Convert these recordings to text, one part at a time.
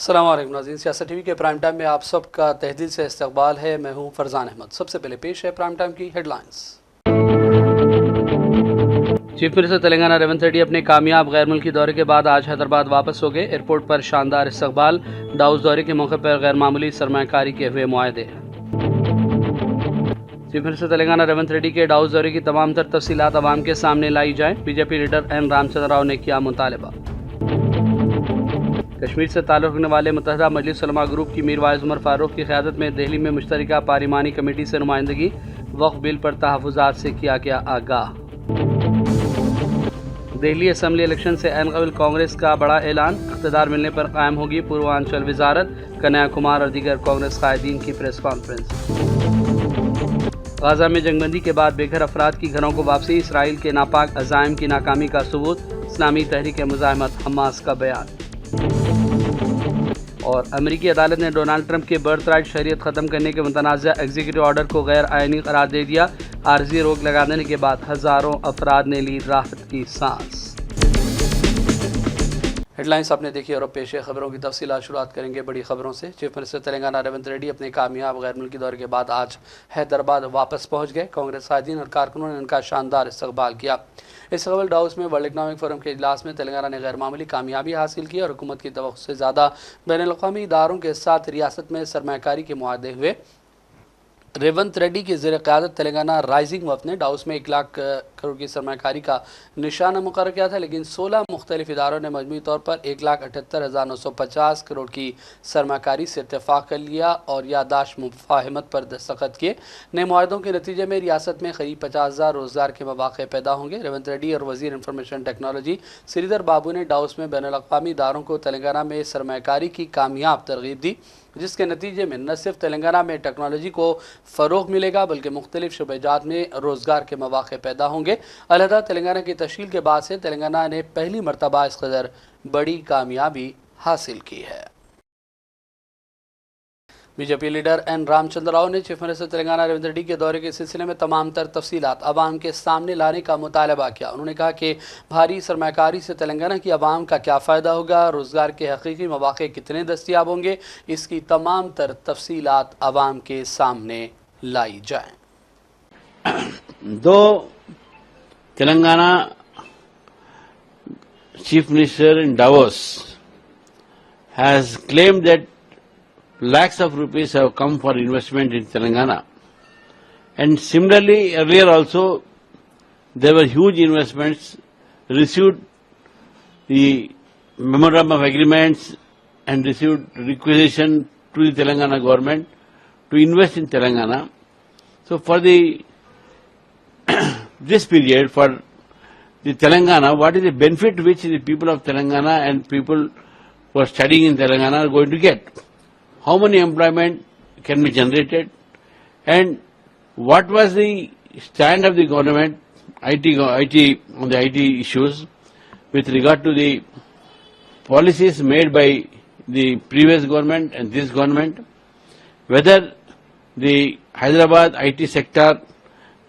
السلام علیکم ناظرین، سیاست ٹی وی کے پرائم ٹائم میں آپ سب کا تہہ دل سے استقبال ہے۔ میں ہوں فرزان احمد۔ سب سے پہلے پیش ہے پرائم ٹائم کی headlines. Chief minister Telangana Revanth Reddy اپنے کامیاب غیر ملکی دورے کے بعد آج حیدرآباد واپس ہو گئے۔ ایئرپورٹ پر شاندار استقبال، ڈاؤس دورے کے موقع پر غیر معمولی سرمایہ کاری کے ہوئے معاہدے۔ چیف منسٹر تلنگانہ ریونت ریڈی کے ڈاؤس دورے کی تمام تر تفصیلات عوام کے سامنے لائی جائیں، B J P leader N Ram Chandra Rao نے کیا مطالبہ۔ کشمیر سے تعلق رکھنے والے متحدہ مجلس علماء گروپ کی میر وائز عمر فاروق کی قیادت میں دہلی میں مشترکہ پارلیمانی کمیٹی سے نمائندگی، وقف بل پر تحفظات سے کیا گیا آگاہ۔ دہلی اسمبلی الیکشن سے عین قبل کانگریس کا بڑا اعلان، اقتدار ملنے پر قائم ہوگی پوروانچل وزارت، کنیا کمار اور دیگر کانگریس قائدین کی پریس کانفرنس۔ غزہ میں جنگ بندی کے بعد بے گھر افراد کی گھروں کو واپسی، اسرائیل کے ناپاک عزائم کی ناکامی کا ثبوت، اسلامی تحریک مزاحمت حماس کا بیان۔ اور امریکی عدالت نے ڈونالڈ ٹرمپ کے برتھ رائٹ شہریت ختم کرنے کے متنازع ایگزیکٹو آرڈر کو غیر آئینی قرار دے دیا۔ عارضی روک لگا دینے کے بعد ہزاروں افراد نے لی راحت کی سانس۔ ہیڈ لائنز آپ نے دیکھی اور اب پیش ہے خبروں کی تفصیلات۔ شروعات کریں گے بڑی خبروں سے۔ چیف منسٹر تلنگانہ ریونت ریڈی اپنے کامیاب غیر ملکی دورے کے بعد آج حیدرآباد واپس پہنچ گئے۔ کانگریس قائدین اور کارکنوں نے ان کا شاندار استقبال کیا۔ اس قبل ڈاؤس میں ورلڈ اکنامک فورم کے اجلاس میں تلنگانہ نے غیر معمولی کامیابی حاصل کی اور حکومت کی توقع سے زیادہ بین الاقوامی اداروں کے ساتھ ریاست میں سرمایہ کاری کے معاہدے ہوئے۔ ریونت ریڈی کی زیر قیادت تلنگانہ رائزنگ وفد نے ڈاؤس میں 1 لاکھ کروڑ کی سرمایہ کاری کا نشانہ مقرر کیا تھا، لیکن 16 مختلف اداروں نے مجموعی طور پر 1,78,950 کروڑ کی سرمایہ کاری سے اتفاق کر لیا اور یادداشت مفاہمت پر دستخط کیے۔ نئے معاہدوں کے نتیجے میں ریاست میں قریب 50,000 روزگار کے مواقع پیدا ہوں گے۔ ریونت ریڈی اور وزیر انفارمیشن ٹیکنالوجی سریدر بابو نے ڈاؤس میں بین الاقوامی اداروں کو تلنگانہ میں سرمایہ کاری کی کامیاب ترغیب دی، جس کے نتیجے میں نہ صرف تلنگانہ میں ٹیکنالوجی کو فروغ ملے گا بلکہ مختلف شعبہ جات میں روزگار کے مواقع پیدا ہوں گے۔ علیحدہ تلنگانہ کی تشکیل کے بعد سے تلنگانہ نے پہلی مرتبہ اس قدر بڑی کامیابی حاصل کی ہے۔ B J P leader N Ram Chandra Rao نے چیف منسٹر تلنگانہ ریونت ریڈی کے دورے کے سلسلے میں تمام تر تفصیلات عوام کے سامنے لانے کا مطالبہ کیا۔ انہوں نے کہا کہ بھاری سرمایہ کاری سے تلنگانہ کی عوام کا کیا فائدہ ہوگا، روزگار کے حقیقی مواقع کتنے دستیاب ہوں گے، اس کی تمام تر تفصیلات عوام کے سامنے لائی جائیں۔ Telangana Chief Minister in Davos has claimed that lakhs of rupees have come for investment in Telangana. And similarly, earlier also, there were huge investments, received the memorandum of agreements and received requisition to the Telangana government to invest in Telangana. So for this period, for the Telangana, what is the benefit which the people of Telangana and people who are studying in Telangana are going to get? How many employment can be generated? And what was the stand of the government, IT on the IT issues with regard to the policies made by the previous government and this government? Whether the Hyderabad IT sector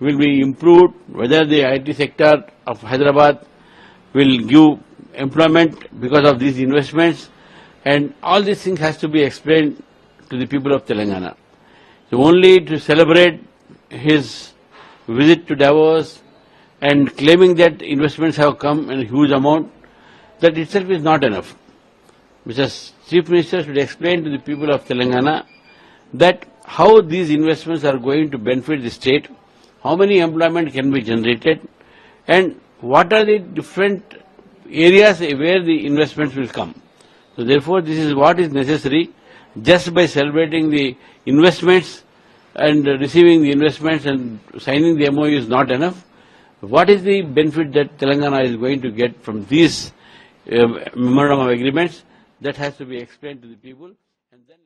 will be improved, whether the IT sector of Hyderabad will give employment because of these investments, and all these things has to be explained to the people of Telangana. So only to celebrate his visit to Davos and claiming that investments have come in a huge amount, that itself is not enough. Mr. Chief Minister should explain to the people of Telangana that how these investments are going to benefit the state, how many employment can be generated, and what are the different areas where the investments will come. So therefore, this is what is necessary. Just by celebrating the investments and receiving the investments and signing the MOU is not enough. What is the benefit that Telangana is going to get from these memorandum of agreements? That has to be explained to the people. And then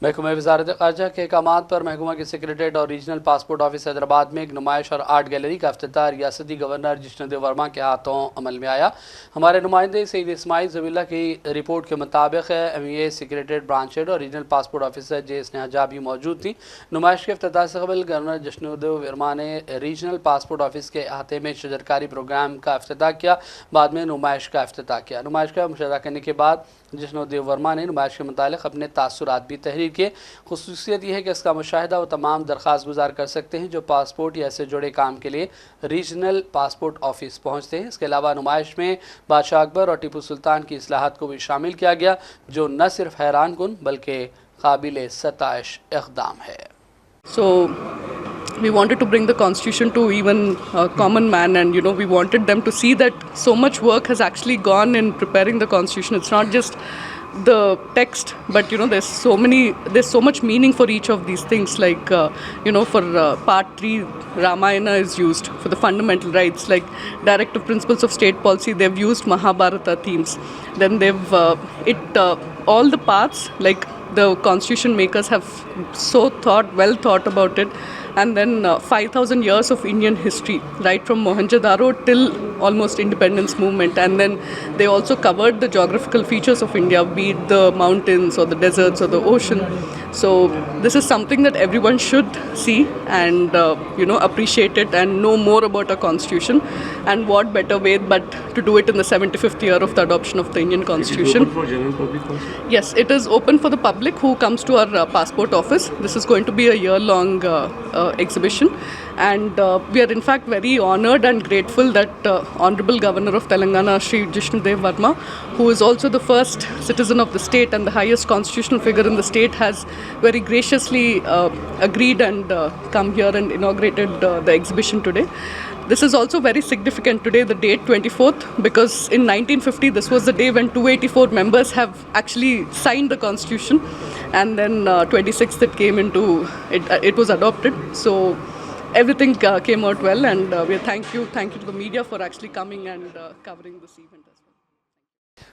محکمہ وزارت خارجہ کے احکامات پر محکمہ کے secretariat اور regional passport office Hyderabad میں ایک نمائش اور آرٹ گیلری کا افتتاح ریاستی گورنر جشن دیو ورما کے ہاتھوں عمل میں آیا. ہمارے نمائندے سید اسماعیل ذبیح اللہ کی رپورٹ کے مطابق MVA سیکریٹریٹ برانچ ہیڈ اور ریجنل پاسپورٹ آفیسر جے اسنیہا جا بھی موجود تھیں. نمائش کے افتتاح سے قبل گورنر جشن دیو ورما نے ریجنل پاسپورٹ آفس کے احاطے میں شجرکاری پروگرام کا افتتاح کیا. بعد میں نمائش کا افتتاح کیا. نمائش کا مشاہدہ کرنے کے بعد جشن دیو ورما نے نمائش کے متعلق اپنے تاثرات بھی تحریر کیے. خصوصیت یہ ہے کہ اس کا مشاہدہ وہ تمام درخواست گزار کر سکتے ہیں جو پاسپورٹ یا ایسے جڑے کام کے لیے ریجنل پاسپورٹ آفس پہنچتے ہیں. اس کے علاوہ نمائش میں بادشاہ اکبر اور ٹیپو سلطان کی اصلاحات کو بھی شامل کیا گیا جو نہ صرف حیران کن بلکہ قابل ستائش اقدام ہے. So we wanted to bring the constitution to even a common man, and we wanted them to see that so much work has actually gone in preparing the constitution. It's not just the text, but there's so much meaning for each of these things, like for part 3 Ramayana is used for the fundamental rights, like directive principles of state policy. They've used Mahabharata themes. Then they've all the parts, like the constitution makers have well thought about it. And then 5,000 years of Indian history, right from Mohenjo-daro till almost independence movement. And then they also covered the geographical features of India, be it the mountains or the deserts or the ocean. So this is something that everyone should see and appreciate it and know more about our constitution. And what better way but to do it in the 75th year of the adoption of the Indian constitution. It is open for general public also? Yes, it is open for the public who comes to our passport office. This is going to be a year-long exhibition, and we are in fact very honoured and grateful that Honourable Governor of Telangana, Shri Jishnu Dev Varma, who is also the first citizen of the state and the highest constitutional figure in the state, has very graciously agreed and come here and inaugurated the exhibition today. This is also very significant today, the date 24th, because in 1950 this was the day when 284 members have actually signed the constitution, and then 26th it came into it was adopted. So everything came out well, and we thank you to the media for actually coming and covering this event as well.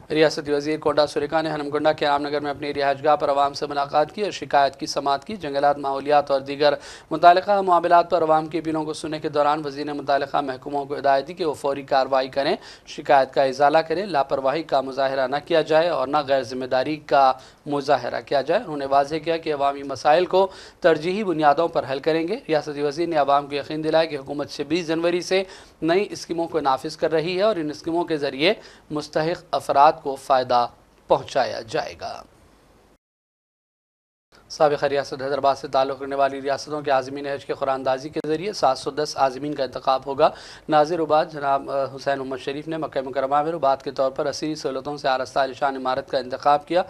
ریاستی وزیر کونڈا سریکا نے ہنمکنڈا کے عام نگر میں اپنی رہائش گاہ پر عوام سے ملاقات کی اور شکایت کی سماعت کی. جنگلات، ماحولیات اور دیگر متعلقہ معاملات پر عوام کی اپیلوں کو سننے کے دوران وزیر نے متعلقہ محکموں کو ہدایت دی کہ وہ فوری کارروائی کریں، شکایت کا ازالہ کریں، لاپرواہی کا مظاہرہ نہ کیا جائے اور نہ غیر ذمہ داری کا مظاہرہ کیا جائے. انہوں نے واضح کیا کہ عوامی مسائل کو ترجیحی بنیادوں پر حل کریں گے. ریاستی وزیر نے عوام کو یقین دلایا کہ حکومت 26 جنوری سے نئی اسکیموں کو نافذ کر رہی ہے اور ان اسکیموں کے ذریعے مستحق افراد کو فائدہ پہنچایا جائے گا. سابق ریاست حیدرآباد سے تعلق رکھنے والی ریاستوں کے عازمین حج کے قراندازی کے ذریعے 710 عازمین کا انتخاب ہوگا. ناظر عباد جناب حسین محمد شریف نے مکہ مکرمہ میں رباط کے طور پر عصری سہولتوں سے آراستہ عالیشان عمارت کا انتخاب کیا.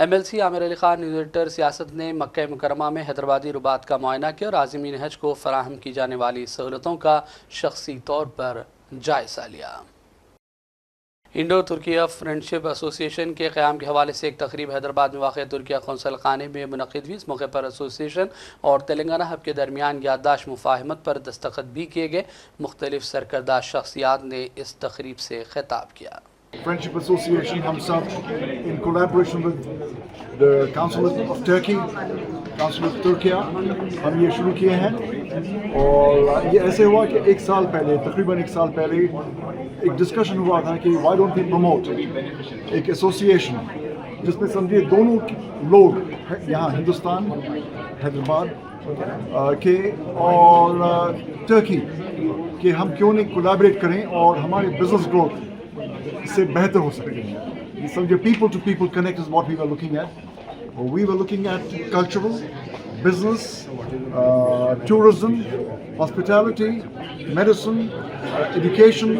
MLC عامر علی خان نیوز ایڈیٹر سیاست نے مکہ مکرمہ میں حیدرآبادی رباط کا معائنہ کیا اور عازمین حج کو فراہم کی جانے والی سہولتوں کا شخصی طور پر جائزہ لیا. انڈو ترکیہ فرینڈشپ ایسوسی ایشن کے قیام کے حوالے سے ایک تقریب حیدرآباد میں واقع ترکیہ قونصل خانے میں منعقد ہوئی. اس موقع پر ایسوسی ایشن اور تلنگانہ ہب کے درمیان یادداشت مفاہمت پر دستخط بھی کیے گئے. مختلف سرکردہ شخصیات نے اس تقریب سے خطاب کیا. Friendship Association ہم سب in collaboration with the Council of Turkey, Council of Turkey ہم یہ شروع کیے ہیں اور یہ ایسے ہوا کہ ایک سال پہلے تقریباً ایک ڈسکشن ہوا تھا کہ why don't we promote ایک ایسوسیشن جس میں سمجھے دونوں لوگ یہاں ہندوستان حیدرآباد کے اور ٹرکی کہ ہم کیوں نہیں کولیبریٹ کریں اور ہمارے بزنس گروتھ اس سے بہتر ہو سکے. سمجھے people to people connect is what we are looking at. We are looking at cultural business, tourism, hospitality, medicine, education,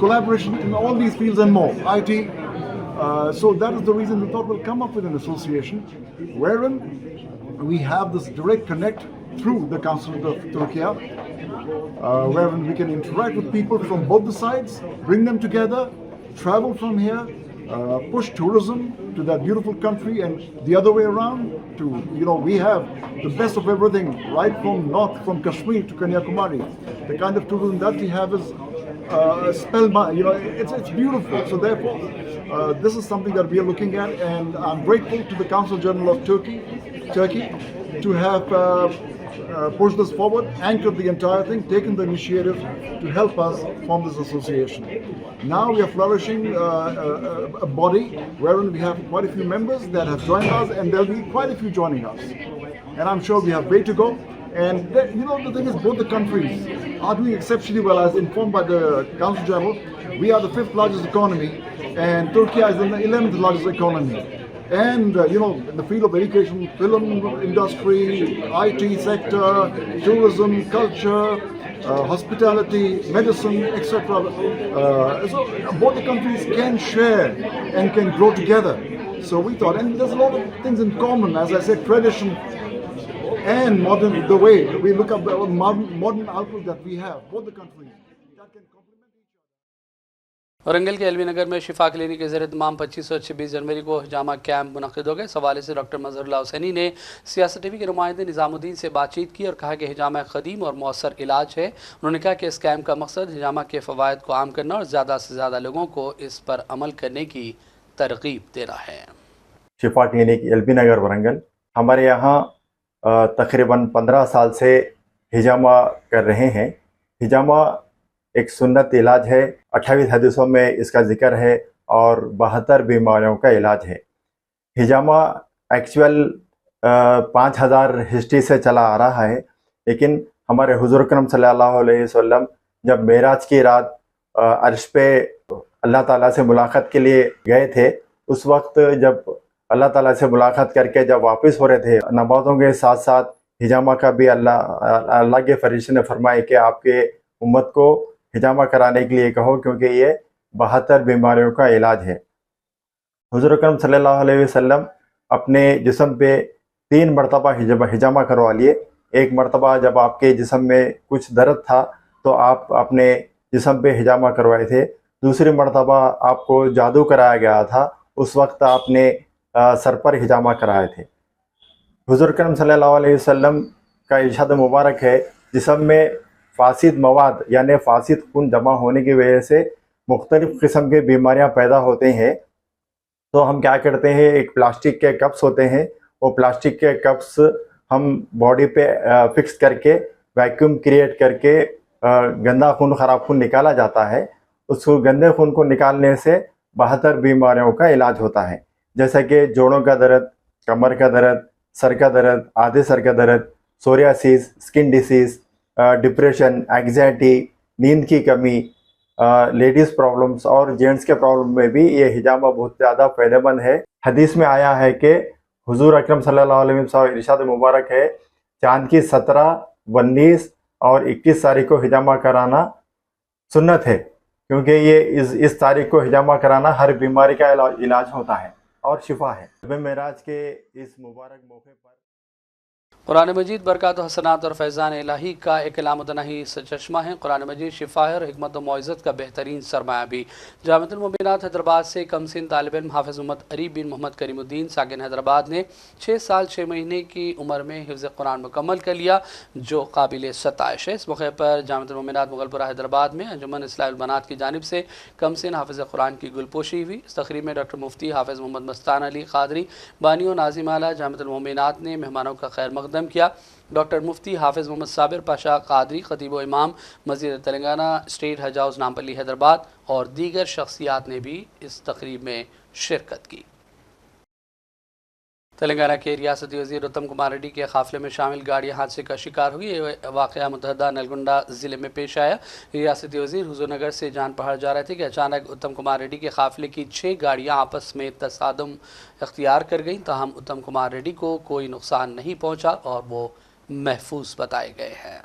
collaboration in all these fields and more, IT. So that is the reason we thought we'll come up with an association wherein we have this direct connect through the Council of Turkey, wherein we can interact with people from both the sides, bring them together, travel from here, push tourism to that beautiful country, and the other way around to, we have the best of everything, right from north, from Kashmir to Kanyakumari. The kind of tourism that we have is it's beautiful. So therefore, this is something that we are looking at, and I'm grateful to the Council General of Turkey, to have pushed this forward, anchored the entire thing, taken the initiative to help us form this association. Now we are flourishing a body wherein we have quite a few members that have joined us, and there will be quite a few joining us. And I'm sure we have way to go. And the thing is, both the countries are doing exceptionally well. As informed by the Council General, we are the 5th largest economy, and Turkey is the 11th largest economy. And in the field of education, film industry, IT sector, tourism, culture, hospitality, medicine, etc. So both the countries can share and can grow together. So we thought, and there's a lot of things in common, as I said, tradition and modern, the way we look at the modern outlook that we have, both the countries, that can complement each other. औरंगल के LV नगर में शिफा clinic के ज़रिए तमाम 25 और 26 जनवरी को हिजामा camp मुनक़िद हो गए। इस हवाले से डॉक्टर मज़हरुल्लाह हुसैनी ने सियासत टीवी के नुमाइंदे निज़ामुद्दीन से बातचीत की और कहा कि हिजामा क़दीम और मौसर इलाज है। उन्होंने कहा कि इस कैंप का मकसद हिजामा के फ़वाइद को आम करना और ज़्यादा से ज़्यादा लोगों को इस पर अमल करने की तरग़ीब देना है। शिफा क्लिनिक एलबी नगर वरंगल, हमारे यहाँ तकरीबन 15 साल से हिजामा कर रहे हैं। हिजामा एक सुन्नत इलाज है, 28 हदीसों में इसका जिक्र है और 72 बीमारियों का इलाज है। हिजामा एक्चुअल 5000 हिस्ट्री से चला आ रहा है, लेकिन हमारे हुज़ूर अकरम सल्लल्लाहु अलैहि वसल्लम जब मेराज की रात अर्श पे अल्लाह ताला से मुलाकात के लिए गए थे, उस वक्त जब अल्लाह ताला से मुलाकात करके जब वापस हो रहे थे, नमाज़ों के साथ साथ हिजामा का भी अल्लाह के फरिश्ते ने फरमाया कि आपके उम्मत को हिजामा कराने के लिए कहो, क्योंकि ये 72 बीमारियों का इलाज है। हुज़ूर अकरम सल्लल्लाहु अलैहि वसल्लम अपने जिस्म पे 3 मरतबा हिजामा करवा लिए। एक मरतबा जब आपके जिस्म में कुछ दर्द था तो आप अपने जिस्म पे हिजामा करवाए थे। दूसरी मरतबा आपको जादू कराया गया था, उस वक्त आपने सर पर हिजामा कराए थे। हुज़ूर अकरम सल्लल्लाहु अलैहि वसल्लम का इरशाद मुबारक है, जिस्म में फासिद मवाद यानी फासिद खून जमा होने की वजह से मुख्तलिफ़ किस्म के बीमारियां पैदा होते हैं। तो हम क्या करते हैं, एक प्लास्टिक के कप्स होते हैं, वो प्लास्टिक के कप्स हम बॉडी पे फिक्स करके वैक्यूम क्रिएट करके गंदा खून, ख़राब खून निकाला जाता है। उस गंदे खून को निकालने से 72 बीमारियों का इलाज होता है, जैसे कि जोड़ों का दर्द, कमर का दर्द, सर का दर्द, आधे सर का दर्द, psoriasis, skin disease, depression, anxiety, नींद की कमी, लेडीज़ प्रॉब्लम्स और जेंट्स के प्रॉब्लम में भी ये हिजामा बहुत ज़्यादा फ़ायदेमंद है। हदीस में आया है कि हुज़ूर अकरम सल्लल्लाहु अलैहि वसल्लम इरशाद मुबारक है, चाँद की 17, 19 और 21 तारीख को हिजामा कराना सुन्नत है, क्योंकि ये इस तारीख को हिजामा कराना हर बीमारी का इलाज होता है और शिफा है। शब मेराज के इस मुबारक मौके पर कुरान मजीद बरकत हसनात और फैज़ान इलाही का एक लामुतनाही चश्मा है। कुरान मजीद शिफा है और हिकमत व मौइज़त का बेहतरीन सरमाया भी। जामिअतुल मोमिनात हैदराबाद से कमसिन तालिब इल्म हाफ़िज़ मोहम्मद अरीब बिन मोहम्मद करीमुद्दीन साकिन हैदराबाद ने 6 साल 6 महीने की उम्र में हिफ्ज़ कुरान मुकम्मल कर लिया, जो काबिल सताइश है। इस मौके पर जामिअतुल मोमिनात मुगलपुरा हैदराबाद में अंजुमन इस्लाहुल बनात की जानिब से कमसिन हाफ़िज़ कुरान की गुलपोशी हुई। इस तकरीब में डॉक्टर मुफ्ती हाफ़िज़ मोहम्मद मस्तान अली क़ादरी बानी और नाज़िम आला जामिअतुल मोमिनात ने मेहमानों का खैर मक़दम किया। डॉक्टर मुफ्ती हाफ़िज़ मोहम्मद साबिर पाशा क़ादरी ख़तीब व इमाम मस्जिद तेलंगाना स्टेट हज हाउस नामपल्ली हैदराबाद और दीगर शख्सियात ने भी इस तकरीब में शिरकत की। तेलंगाना के रियासती वज़ीर उत्तम कुमार रेड्डी के काफ़िले में शामिल गाड़ियाँ हादसे का शिकार हुई। ये वाक़या मुतहदा नलगुंडा ज़िले में पेश आया। रियासती वज़ीर हुज़ूरनगर से जान पहाड़ जा रहे थे कि अचानक उत्तम कुमार रेड्डी के काफ़िले की 6 गाड़ियाँ आपस में तसादुम इख्तियार कर गईं। ताहम उत्तम कुमार रेड्डी को कोई नुकसान नहीं पहुँचा और वो महफूज बताए गए हैं।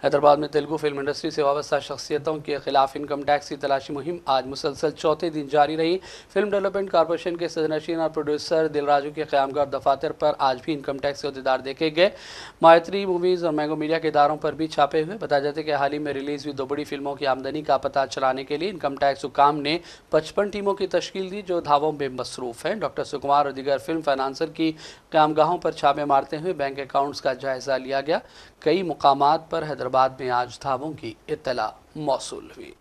हैदराबाद में तेलुगु फिल्म इंडस्ट्री से वाबस्ता शख्सियतों के खिलाफ इनकम टैक्स की तलाशी मुहिम आज मुसलसल चौथे दिन जारी रही। फिल्म डेवलपमेंट कॉरपोरेशन के सदरनशीन और प्रोड्यूसर दिलराजू के क़यामगार दफातर पर आज भी इनकम टैक्स के अहदेदार देखे गए। मायत्री मूवीज़ और मैंगो मीडिया के इदारों पर भी छापे हुए। बताया जाता है कि हाल ही में रिलीज़ हुई 2 बड़ी फिल्मों की आमदनी का पता चलाने के लिए इनकम टैक्स हुकाम ने 55 टीमों की तश्कील दी, जो धावों में मसरूफ़ हैं। डॉक्टर सुकुमार और दीगर फिल्म फाइनेंसर की क़यामगाहों पर छापे मारते हुए बैंक अकाउंट्स का जायज़ा लिया गया। कई मुकामात पर हैदराबाद हैदराबाद में आज धावों की इत्तला मौसूल हुई।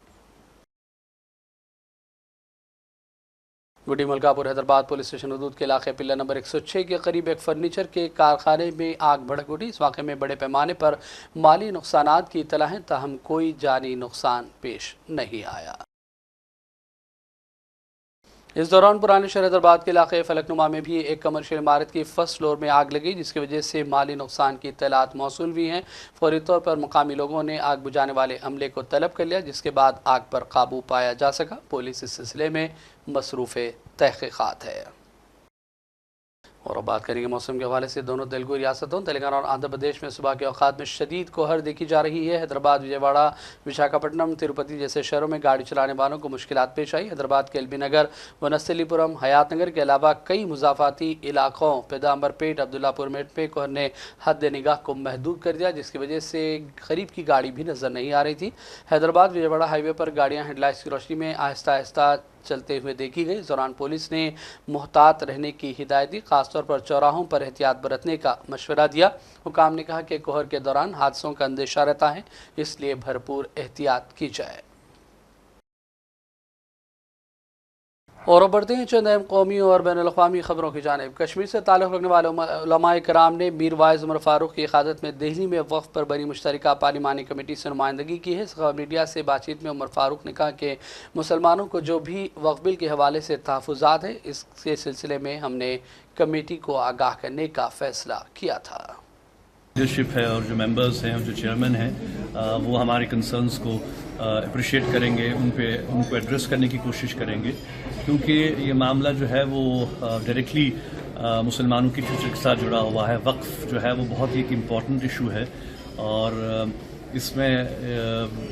गुडी मलकापुर हैदराबाद पुलिस स्टेशन हदूद के इलाके पिल्ला नंबर 106 के करीब एक फर्नीचर के कारखाने में आग भड़क उठी। इस वाक़े में बड़े पैमाने पर माली नुकसानात की इत्तला है, ताहम कोई जानी नुकसान पेश नहीं आया। इस दौरान पुराने शहर हैदराबाद के इलाके फलकनुमा में भी एक कमर्शियल इमारत की फर्स्ट फ्लोर में आग लगी, जिसकी वजह से माली नुकसान की इत्तलात मौसूल हुई हैं। फौरी तौर पर मुकामी लोगों ने आग बुझाने वाले अमले को तलब कर लिया, जिसके बाद आग पर काबू पाया जा सका। पुलिस इस सिलसिले में मसरूफ़ तहक़ीक़ात है। और अब बात करेंगे मौसम के हवाले से। दोनों तेलुगु रियासतों तेलंगाना और आंध्र प्रदेश में सुबह के औक़ात में शदीद कोहर देखी जा रही है। हैदराबाद, विजयवाड़ा, विशाखापट्टनम, तिरुपति जैसे शहरों में गाड़ी चलाने वालों को मुश्किलात पेश आई। हैदराबाद के एलबी नगर, वनस्थलीपुरम, हयात नगर के अलावा कई मुज़ाफ़ाती इलाक़ों पैगम्बरपेट, अब्दुल्लापुर मेट में कोहर ने हद निगाह को महदूद कर दिया, जिसकी वजह से करीब की गाड़ी भी नज़र नहीं आ रही थी। हैदराबाद विजयवाड़ा हाईवे पर गाड़ियाँ हेडलाइट्स की रोशनी में आहिस्ता आहिस्ता चलते हुए देखी गई। इस दौरान पुलिस ने मुहतात रहने की हिदायत दी, खासतौर पर चौराहों पर एहतियात बरतने का मशवरा दिया। हुकाम ने कहा कि कोहर के दौरान हादसों का अंदेशा रहता है, इसलिए भरपूर एहतियात की जाए। और अब बढ़ते हैं चंद अहम कौमी और बैनुल अक़वामी ख़बरों की जानिब। कश्मीर से ताल्लुक़ रखने वाले उलमाए किराम ने मीर वाइज़ उमर फ़ारूक की क़यादत में दिल्ली में वक़्फ़ पर बनी मुश्तरका पार्लिमानी कमेटी से नुमाइंदगी की है। इस मीडिया से बातचीत में उमर फ़ारूक ने कहा कि मुसलमानों को जो भी वक़्फ़ बिल के हवाले से तहफ़्फ़ुज़ात है, इसके सिलसिले में हमने कमेटी को आगाह करने का फ़ैसला किया था। लीडरशिप है और जो मेंबर्स हैं और जो चेयरमैन हैं वो हमारे कंसर्न्स को अप्रिशिएट करेंगे, उनको एड्रेस करने की कोशिश करेंगे, क्योंकि ये मामला जो है वो डायरेक्टली मुसलमानों की फ्यूचर के साथ जुड़ा हुआ है। वक्फ जो है वो बहुत ही एक इम्पॉर्टेंट इशू है और इसमें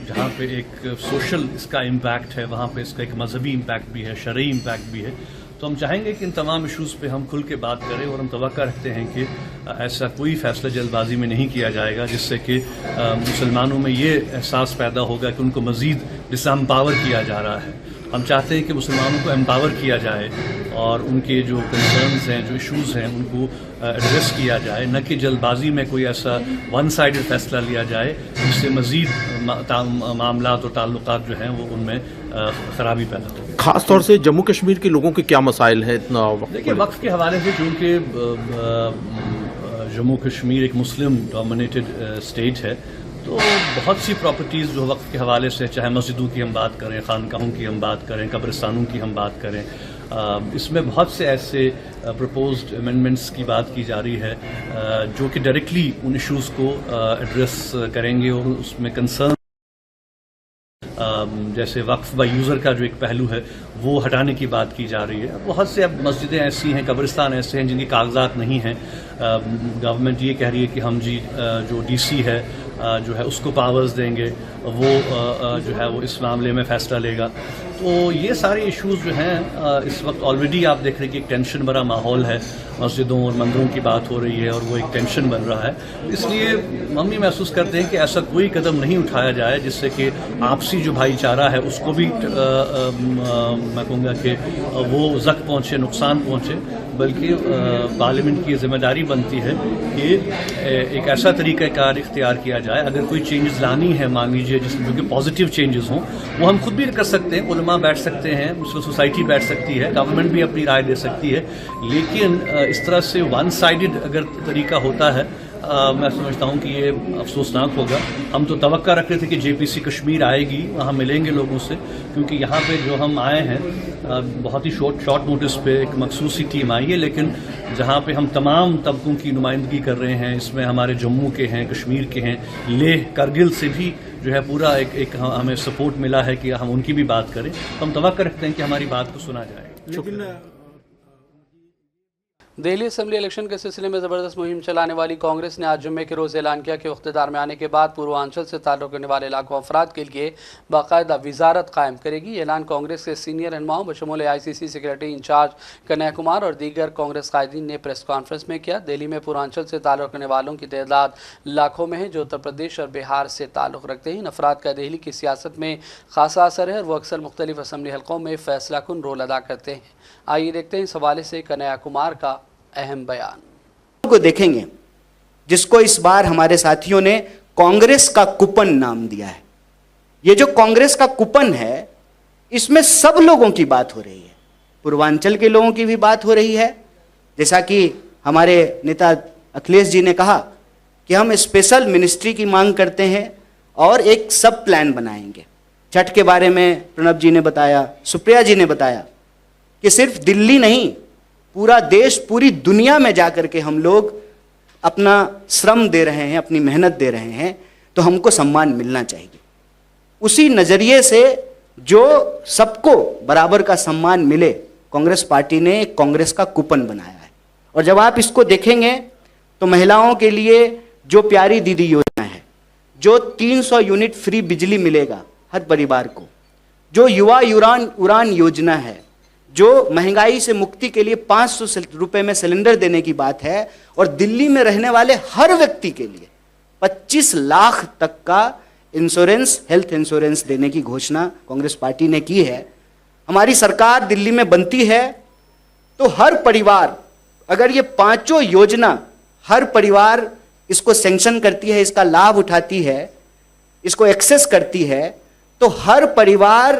जहाँ पे एक सोशल इसका इम्पैक्ट है, वहाँ पे इसका एक मजहबी इम्पैक्ट भी है, शरई इम्पैक्ट भी है। तो हम चाहेंगे कि इन तमाम इशूज़ पे हम खुल के बात करें और हम तवक्का रखते हैं कि ऐसा कोई फ़ैसला जल्दबाजी में नहीं किया जाएगा, जिससे कि मुसलमानों में ये एहसास पैदा होगा कि उनको मज़ीद डिसएम्पावर किया जा रहा है। हम चाहते हैं कि मुसलमानों को एम्पावर किया जाए और उनके जो कंसर्न्स हैं, जो इश्यूज़ हैं, उनको एड्रेस किया जाए, न कि जल्दबाजी में कोई ऐसा वन साइडेड फैसला लिया जाए जिससे मज़ीद मामलात और ताल्लुकात जो हैं वो उनमें ख़राबी पैदा हो। ख़ास तौर से जम्मू कश्मीर के लोगों के क्या मसाइल हैं इतना वक्त? देखिए, वक्फ के हवाले से चूँकि जम्मू कश्मीर एक मुस्लिम डोमिनेटेड स्टेट है, तो बहुत सी प्रॉपर्टीज़ जो वक्फ के हवाले से, चाहे मस्जिदों की हम बात करें, खानकाहों की हम बात करें, कब्रिस्तानों की हम बात करें, इसमें बहुत से ऐसे प्रपोज्ड अमेंडमेंट्स की बात की जा रही है जो कि डायरेक्टली उन इश्यूज़ को एड्रेस करेंगे और उसमें कंसर्न जैसे वक्फ बाय यूज़र का जो एक पहलू है वो हटाने की बात की जा रही है। बहुत से अब मस्जिदें ऐसी हैं, कब्रिस्तान ऐसे हैं जिनके कागजात नहीं हैं। गवर्नमेंट ये कह रही है कि हम जो डीसी है जो है उसको पावर्स देंगे, वो जो है वो इस मामले में फ़ैसला लेगा। तो ये सारे इश्यूज़ जो हैं इस वक्त ऑलरेडी आप देख रहे हैं कि एक टेंशन भरा माहौल है, मस्जिदों और मंदिरों की बात हो रही है और वो एक टेंशन बन रहा है। इसलिए हम ये महसूस करते हैं कि ऐसा कोई कदम नहीं उठाया जाए जिससे कि आपसी जो भाईचारा है उसको भी मैं कहूँगा कि वो ज़ख्म पहुँचे, नुकसान पहुँचे, बल्कि पार्लियामेंट की जिम्मेदारी बनती है कि एक ऐसा तरीक़ाकार इख्तियार किया जाए। अगर कोई चेंजेस लानी है, मान लीजिए जिसमें जो कि पॉजिटिव चेंजेस हों, वो हम खुद भी कर सकते हैं, उलमा बैठ सकते हैं, मुस्लिम सोसाइटी बैठ सकती है, गवर्नमेंट भी अपनी राय दे सकती है। लेकिन इस तरह से वन साइडेड अगर तरीका होता है, मैं समझता हूँ कि ये अफसोसनाक होगा। हम तो तवक्का रख रहे थे कि जेपीसी कश्मीर आएगी, वहाँ मिलेंगे लोगों से, क्योंकि यहाँ पे जो हम आए हैं बहुत ही शॉर्ट नोटिस पे एक मखसूस सी टीम आई है, लेकिन जहाँ पे हम तमाम तबकों की नुमाइंदगी कर रहे हैं, इसमें हमारे जम्मू के हैं, कश्मीर के हैं, लेह करगिल से भी जो है पूरा एक हमें सपोर्ट मिला है कि हम उनकी भी बात करें। तो हम तवक्का रखते हैं कि हमारी बात को सुना जाए। दिल्ली असेंबली इलेक्शन के सिलसिले में ज़बरदस्त मुहिम चलाने वाली कांग्रेस ने आज जुम्मे के रोज़ ऐलान किया कि इख्तियार में आने के बाद पूर्वांचल से ताल्लुक़ रखने वाले इलाकों अफराद के लिए बाकायदा वजारत कायम करेगी। ये ऐलान कांग्रेस के सीनियर रहनुमाओं बशमूल ICC secretary incharge Kanhaiya Kumar और दीगर कांग्रेस कायदीन ने प्रेस कॉन्फ्रेंस में किया। दिल्ली में पूर्वांचल से ताल्लुक़ रखने वालों की तादाद लाखों में है, जो उत्तर प्रदेश और बिहार से ताल्लुक़ रखते हैं। इन अफराद का दिल्ली की सियासत में खासा असर है और वो अक्सर मुख्तलिफ असम्बली हल्कों में फैसला कुन रोल अदा करते हैं। आइए देखते हैं इस हवाले से कन्हैया कुमार का अहम बयान। को देखेंगे, जिसको इस बार हमारे साथियों ने कांग्रेस का कूपन नाम दिया है। ये जो कांग्रेस का कूपन है, इसमें सब लोगों की बात हो रही है, पूर्वांचल के लोगों की भी बात हो रही है। जैसा कि हमारे नेता अखिलेश जी ने कहा कि हम स्पेशल मिनिस्ट्री की मांग करते हैं और एक सब प्लान बनाएंगे। छठ के बारे में प्रणब जी ने बताया, सुप्रिया जी ने बताया कि सिर्फ दिल्ली नहीं, पूरा देश, पूरी दुनिया में जाकर के हम लोग अपना श्रम दे रहे हैं, अपनी मेहनत दे रहे हैं, तो हमको सम्मान मिलना चाहिए। उसी नज़रिए से जो सबको बराबर का सम्मान मिले, कांग्रेस पार्टी ने एक कांग्रेस का कूपन बनाया है। और जब आप इसको देखेंगे तो महिलाओं के लिए जो प्यारी दीदी योजना है, जो 300 यूनिट फ्री बिजली मिलेगा हर परिवार को, जो युवा उड़ान योजना है, जो महंगाई से मुक्ति के लिए 500 रुपए में सिलेंडर देने की बात है, और दिल्ली में रहने वाले हर व्यक्ति के लिए 25 लाख तक का इंश्योरेंस, हेल्थ इंश्योरेंस देने की घोषणा कांग्रेस पार्टी ने की है। हमारी सरकार दिल्ली में बनती है तो हर परिवार, अगर ये पांचों योजना हर परिवार इसको सैंक्शन करती है, इसका लाभ उठाती है, इसको एक्सेस करती है, तो हर परिवार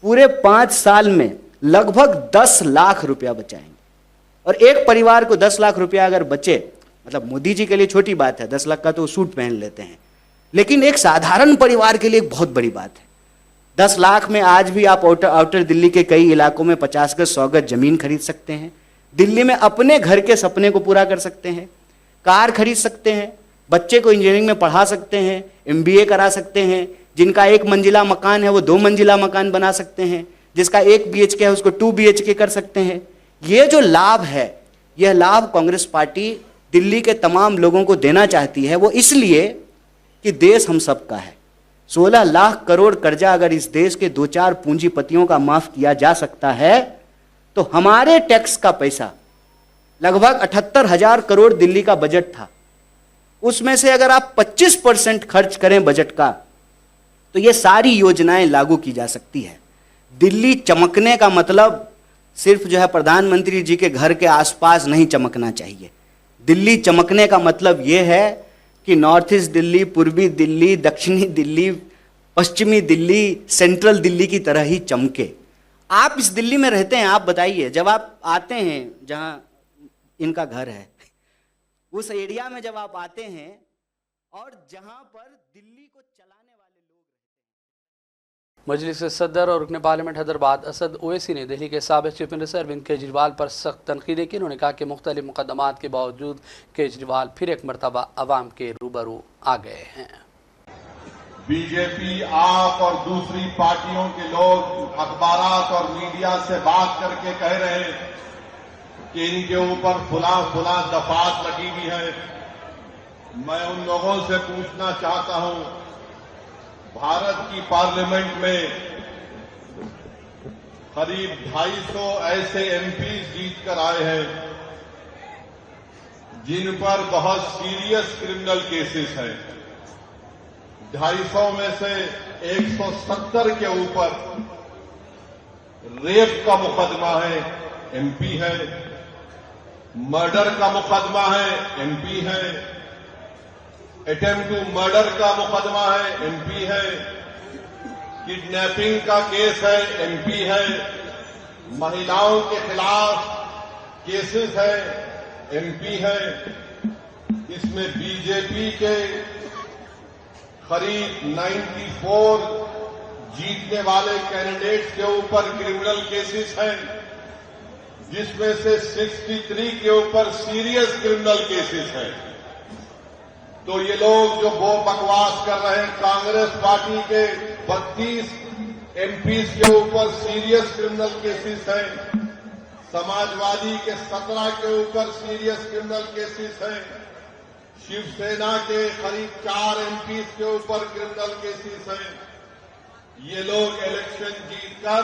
पूरे 5 साल में लगभग 10 लाख रुपया बचाएंगे। और एक परिवार को 10 लाख रुपया अगर बचे, मतलब मोदी जी के लिए छोटी बात है, 10 लाख का तो सूट पहन लेते हैं, लेकिन एक साधारण परिवार के लिए एक बहुत बड़ी बात है। 10 लाख में आज भी आप आउटर दिल्ली के कई इलाकों में 50 गज 100 गज जमीन खरीद सकते हैं, दिल्ली में अपने घर के सपने को पूरा कर सकते हैं, कार खरीद सकते हैं, बच्चे को इंजीनियरिंग में पढ़ा सकते हैं, MBA करा सकते हैं, जिनका 1 मंजिला मकान है वो 2 मंजिला मकान बना सकते हैं, जिसका 1 BHK है उसको 2 BHK कर सकते हैं। ये जो लाभ है, यह लाभ कांग्रेस पार्टी दिल्ली के तमाम लोगों को देना चाहती है। वो इसलिए कि देश हम सबका है। 16 लाख करोड़ कर्जा अगर इस देश के 2-4 पूंजीपतियों का माफ किया जा सकता है, तो हमारे टैक्स का पैसा लगभग 78,000 करोड़ दिल्ली का बजट था, उसमें से अगर आप 25% खर्च करें बजट का, तो ये सारी योजनाएं लागू की जा सकती है। दिल्ली चमकने का मतलब सिर्फ जो है प्रधानमंत्री जी के घर के आसपास नहीं चमकना चाहिए। दिल्ली चमकने का मतलब ये है कि नॉर्थ ईस्ट दिल्ली, पूर्वी दिल्ली, दक्षिणी दिल्ली, पश्चिमी दिल्ली, सेंट्रल दिल्ली की तरह ही चमके। आप इस दिल्ली में रहते हैं, आप बताइए, जब आप आते हैं जहां इनका घर है, उस एरिया में जब आप आते हैं और जहां पर दिल्ली को चलाने वाले लोग। मजलिस सदर और रुकन पार्लियामेंट हैदराबाद असद ओवैसी ने दिल्ली के साबिक़ चीफ मिनिस्टर अरविंद केजरीवाल पर सख्त तनकीदें की। उन्होंने कहा कि मुख्तलिफ मुकदमात के बावजूद केजरीवाल फिर एक मरतबा अवाम के रूबरू आ गए हैं। बीजेपी, आप और दूसरी पार्टियों के लोग अखबारात और मीडिया से बात करके कह रहे हैं कि इनके ऊपर फुला दफात लगी हुई है। मैं उन लोगों से पूछना चाहता हूं, भारत की पार्लियामेंट में करीब 250 ऐसे MP जीत कर आए हैं जिन पर बहुत सीरियस क्रिमिनल केसेस हैं। 250 में से 170 के ऊपर रेप का मुकदमा है, MP है, मर्डर का मुकदमा है, MP है, अटेम्प्ट टू मर्डर का मुकदमा है, MP है, किडनैपिंग का केस है, MP है, महिलाओं के खिलाफ केसेस है, MP है। इसमें बीजेपी के करीब 94 जीतने वाले कैंडिडेट्स के ऊपर क्रिमिनल केसेस हैं, जिसमें से 63 के ऊपर सीरियस क्रिमिनल केसेस हैं। तो ये लोग जो वो बकवास कर रहे हैं, कांग्रेस पार्टी के 32 MPs के ऊपर सीरियस क्रिमिनल केसेस हैं, समाजवादी के 17 के ऊपर सीरियस क्रिमिनल केसेस हैं, शिवसेना के करीब 4 MPs के ऊपर क्रिमिनल केसेस हैं। ये लोग इलेक्शन जीतकर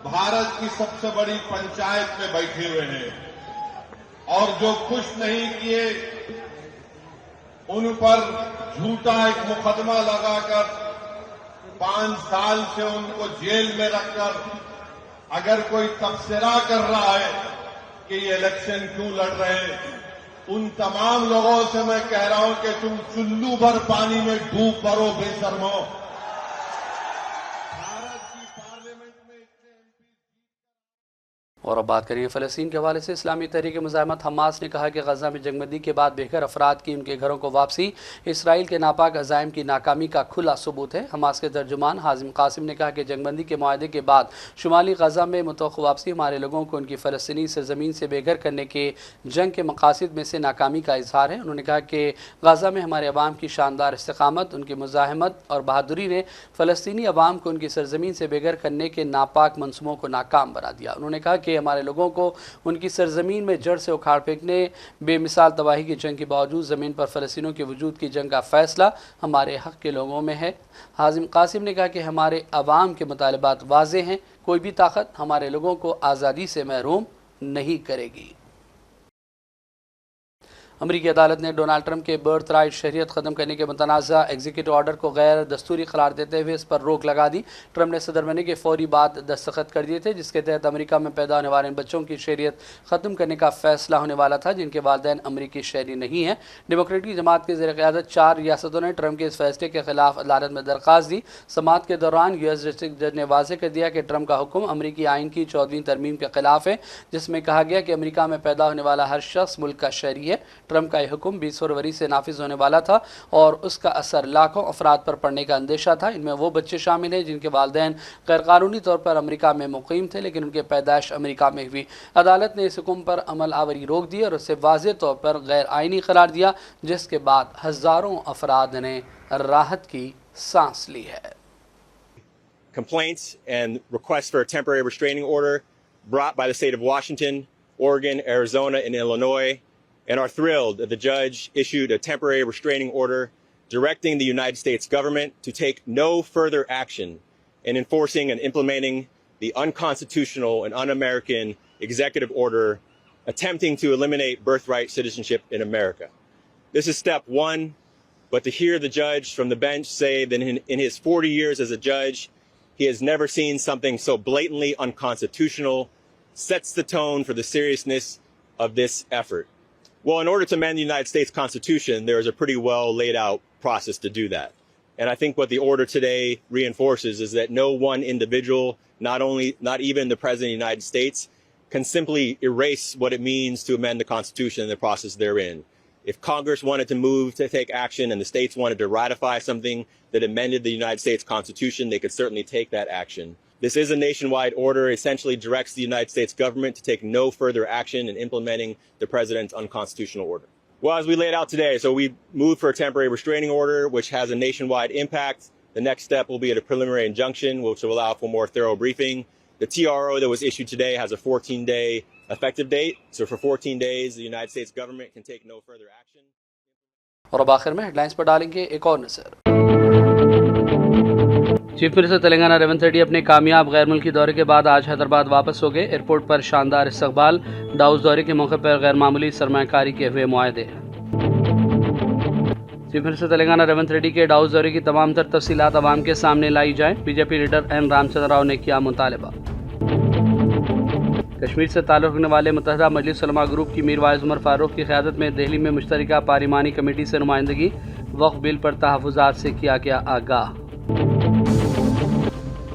भारत की सबसे बड़ी पंचायत में बैठे हुए हैं और जो कुछ नहीं किए उन पर झूठा एक मुकदमा लगाकर 5 साल से उनको जेल में रखकर अगर कोई तबसरा कर रहा है कि ये इलेक्शन क्यों लड़ रहे हैं, उन तमाम लोगों से मैं कह रहा हूं कि तुम चुल्लू भर पानी में डूब पड़ो बेशर्मो। भारत की पार्लियामेंट में इतने एमपी। और अब बात करेंगे फ़लस्तीन के हवाले से। इस्लामी तहरीक मुज़ाहमत हमास ने कहा कि गज़ा में जंगबंदी के बाद बेघर अफराद की उनके घरों को वापसी इसराइल के नापाक अज़ाइम की नाकामी का खुला सबूत है। हमास के तर्जुमान हाजिम कासिम ने कहा कि जंगबंदी के मुआहदे के बाद शुमाली गज़ा में मुतवक्किल वापसी हमारे लोगों को उनकी फ़लस्तीनी सरज़मीन से बेघर करने के जंग के मकासद में से नाकामी का इजहार है। उन्होंने कहा कि गज़ा में हमारे अवाम की शानदार इस्तिक़ामत, उनकी मुज़ाहमत और बहादुरी ने फ़लस्तीनी अवाम को उनकी सरज़मीन से बेघर करने के नापाक मनसूबों को नाकाम बना दिया। उन्होंने कहा कि हमारे लोगों को उनकी सरजमीन में जड़ से उखाड़ फेंकने बेमिसाल तबाही की जंग के बावजूद ज़मीन पर फ़लस्तीनियों के वजूद की जंग का फ़ैसला हमारे हक़ के लोगों में है। हाजिम कासिम ने कहा कि हमारे अवाम के मुतालबात वाज़ेह हैं, कोई भी ताकत हमारे लोगों को आज़ादी से महरूम नहीं करेगी। अमरीकी अदालत ने डोनाल्ड ट्रंप के बर्थ राइट शहरियत ख़त्म करने के मुतनाज़ा एग्जीक्यूटिव ऑर्डर को गैर दस्तूरी करार देते हुए इस पर रोक लगा दी। ट्रंप ने सदर बनने के फौरी बाद दस्तखत कर दिए थे, जिसके तहत अमेरिका में पैदा होने वाले बच्चों की शहरियत ख़त्म करने का फैसला होने वाला था जिनके वालिदैन अमरीकी शहरी नहीं हैं। डेमोक्रेटिक जमात के ज़ेर क़यादत 4 रियासतों ने ट्रंप के इस फैसले के खिलाफ अदालत में दरख्वास्त दी। समाअत के दौरान यूएस डिस्ट्रिक्ट जज ने वाज़ेह कर दिया कि ट्रंप का हुक्म अमरीकी आइन की 14वीं तरमीम के खिलाफ है, जिसमें कहा गया कि अमरीका में पैदा होने वाला हर शख्स मुल्क का शहरी है। ट्रंप का यह हुक्म 20 फरवरी से नाफिज होने वाला था और उसका असर लाखों अफराद पर पड़ने का अंदेशा था। इनमें वो बच्चे शामिल हैं जिनके वालिदैन गैरकानूनी तौर पर अमेरिका में मुकीम थे लेकिन उनकी पैदाइश अमेरिका में हुई। अदालत ने इस हुक्म पर अमल आवरी रोक दी और उसे वाज़ेह तौर पर गैर आइनी करार दिया, जिसके बाद हज़ारों अफराद ने राहत की सांस ली है। Complaints and requests for a temporary restraining order brought by the state of Washington, Oregon, Arizona, and Illinois, and are thrilled that the judge issued a temporary restraining order directing the United States government to take no further action in enforcing and implementing the unconstitutional and un-American executive order attempting to eliminate birthright citizenship in America. This is step one, but to hear the judge from the bench say that in his 40 years as a judge, he has never seen something so blatantly unconstitutional sets the tone for the seriousness of this effort. Well, in order to amend the United States Constitution, there is a pretty well laid out process to do that. And I think what the order today reinforces is that no one individual, not even the President of the United States, can simply erase what it means to amend the Constitution and the process therein. If Congress wanted to move to take action and the states wanted to ratify something that amended the United States Constitution, they could certainly take that action. This is a nationwide order. It essentially directs the United States government to take no further action in implementing the president's unconstitutional order. Well, as we laid out today, so we moved for a temporary restraining order, which has a nationwide impact. The next step will be at a preliminary injunction, which will allow for more thorough briefing. The TRO that was issued today has a 14-day effective date. So for 14 days, the United States government can take no further action. और अब आखिर में headlines पर डालेंगे एक और नजर। Chief minister Telangana Revanth Reddy अपने कामयाब गैर मुल्की दौरे के बाद आज हैदराबाद वापस हो गए। एयरपोर्ट पर शानदार इस्तकबाल, डाउस दौरे के मौके पर गैर मामूली सरमायाकारी के हुए मुआहदे। चीफ मिनिस्टर तेलंगाना रेवंत रेड्डी के डाउस दौरे की तमाम तर तफसीलात अवाम के सामने लाई जाएं, BJP leader N Ramchandra Rao ने किया मुतालबा। कश्मीर से ताल्लुक़ रखने वाले मुत्तहिदा मजलिस उलमा ग्रुप की मीर वाइज उमर फारूक की क़यादत में दिल्ली में मुश्तरका पार्लिमानी कमेटी से नुमाइंदगी, वक्फ बिल पर तहफ़्फ़ुज़ात से किया गया आगाह।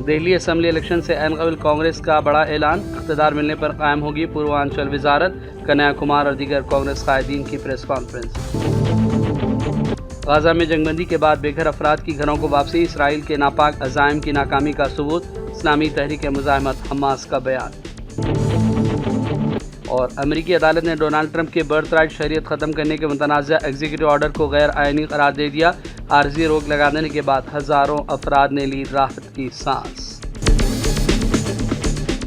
दिल्ली असम्बली इलेक्शन से ऐन क़बल कांग्रेस का बड़ा ऐलान, इक़्तिदार मिलने पर कायम होगी पूर्वांचल वजारत, कन्हैया कुमार और दीगर कांग्रेस कायदीन की प्रेस कॉन्फ्रेंस। गाज़ा में जंगबंदी के बाद बेघर अफराद की घरों को वापसी, इसराइल के नापाक अज़ाइम की नाकामी का सबूत, इस्लामी तहरीक मुज़ाहमत हमास का बयान। और अमरीकी अदालत ने डोनाल्ड ट्रंप के बर्थ राइट शहरियत ख़त्म करने के मुतनाज़ा एग्जीक्यूटिव ऑर्डर को गैर आइनी करार दे दिया। आर्जी रोक लगा देने के बाद हज़ारों अफराद ने ली राहत की सांस।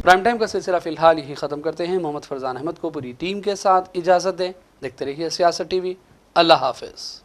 प्राइम टाइम का सिलसिला फ़िलहाल यही ख़त्म करते हैं। मोहम्मद फरजान अहमद को पूरी टीम के साथ इजाज़त दें। देखते रहिए सियासत टीवी। अल्लाह हाफ़िज़।